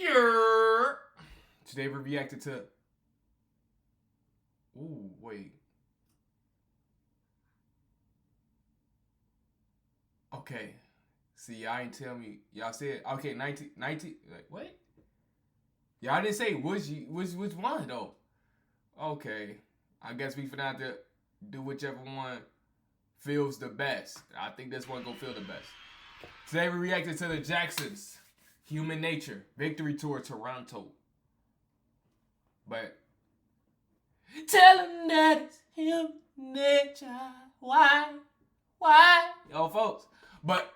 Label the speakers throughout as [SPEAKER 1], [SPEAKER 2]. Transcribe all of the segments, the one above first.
[SPEAKER 1] Yeah. Today we reacted to. Ooh, wait. Okay. See, y'all ain't tell me. Y'all said okay, 19. Like what? Y'all didn't say which one though. Okay, I guess we finna have to do whichever one feels the best. I think this one gonna feel the best. Today we reacted to the Jacksons, Human Nature, Victory Tour Toronto. But tell them that it's human nature. Why? Yo, folks. But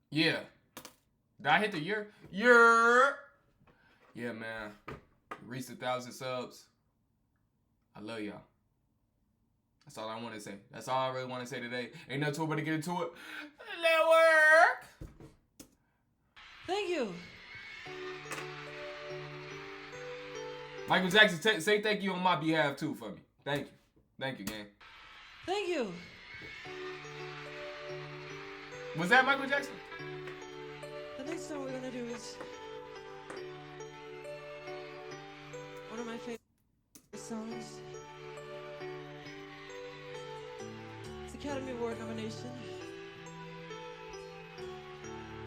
[SPEAKER 1] yeah. Did I hit the year? Yeah, man. Reached 1,000 subs. I love y'all. That's all I want to say. That's all I really want to say today. Ain't no tour but to get into it. Let work.
[SPEAKER 2] Thank you.
[SPEAKER 1] Michael Jackson, say thank you on my behalf too for me. Thank you. Thank you, gang.
[SPEAKER 2] Thank you.
[SPEAKER 1] Was that Michael Jackson?
[SPEAKER 2] The next song we're gonna do is one of my favorite songs. It's Academy Award nomination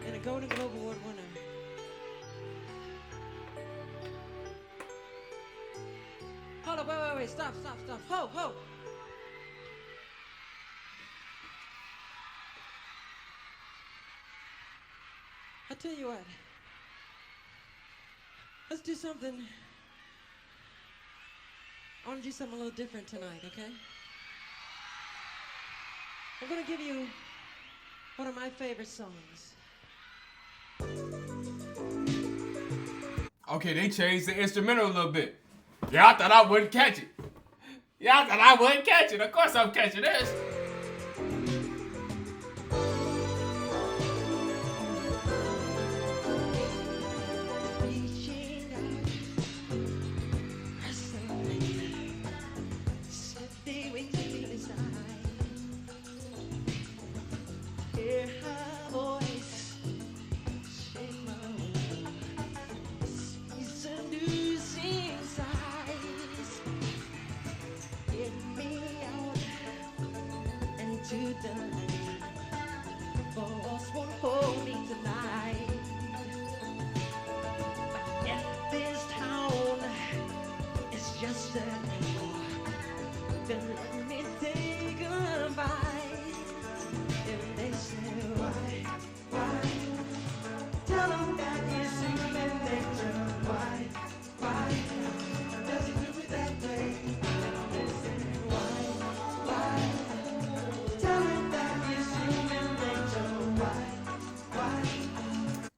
[SPEAKER 2] and a Golden Globe Award winner. Hold up, wait, stop. Ho! I tell you what, let's do something. I want to do something a little different tonight, okay? I'm gonna give you one of my favorite songs.
[SPEAKER 1] Okay, they changed the instrumental a little bit. Y'all thought I wouldn't catch it. Of course I'm catching this.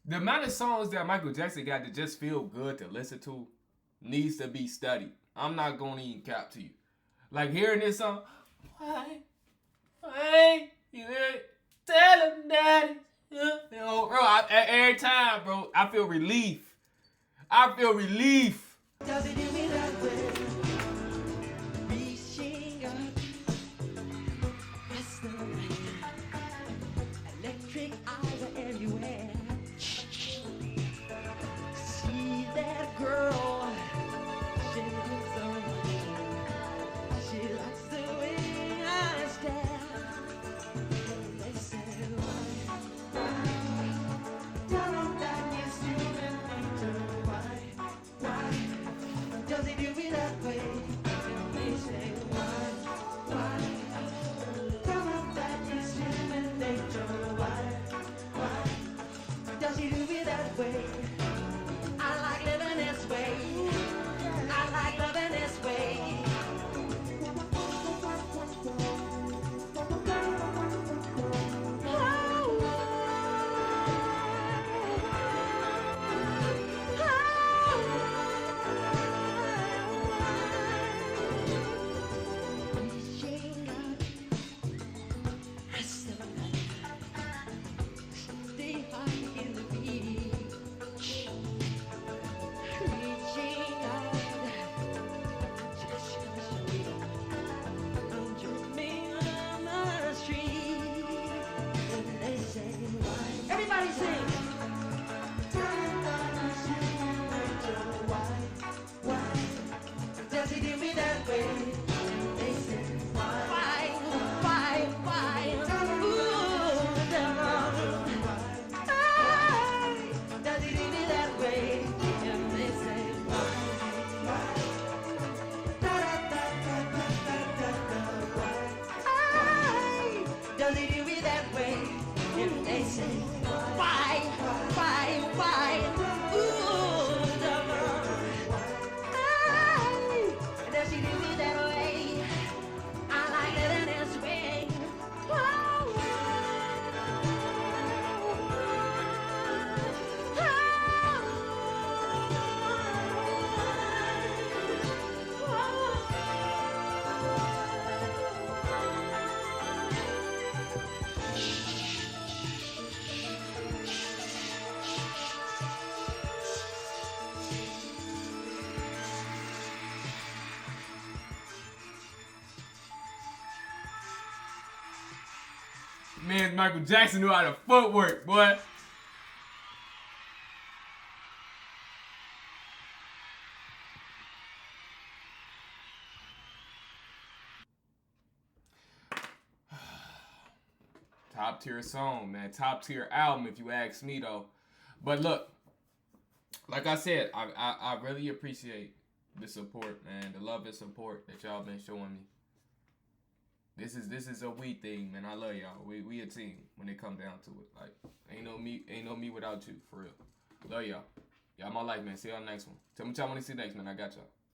[SPEAKER 1] The amount of songs that Michael Jackson got to just feel good to listen to needs to be studied. I'm not gonna even cap to you. Like hearing this song, why, you tell him that, bro, every time, bro, I feel relief.
[SPEAKER 2] Does it do me that way? Reaching up, resting, electric eyes are everywhere. See that girl, she looks so much. She likes the way I stare. They say why? Tell them that you're human nature. Why? Does it do me that way?
[SPEAKER 1] Man, Michael Jackson knew how to footwork, boy. Top tier song, man. Top tier album, if you ask me, though. But look, like I said, I really appreciate the support, man. The love and support that y'all been showing me. This is a we thing, man. I love y'all. We a team when it come down to it. Like ain't no me without you, for real. Love y'all. Y'all my life, man. See y'all next one. Tell me what y'all want to see next, man. I got y'all.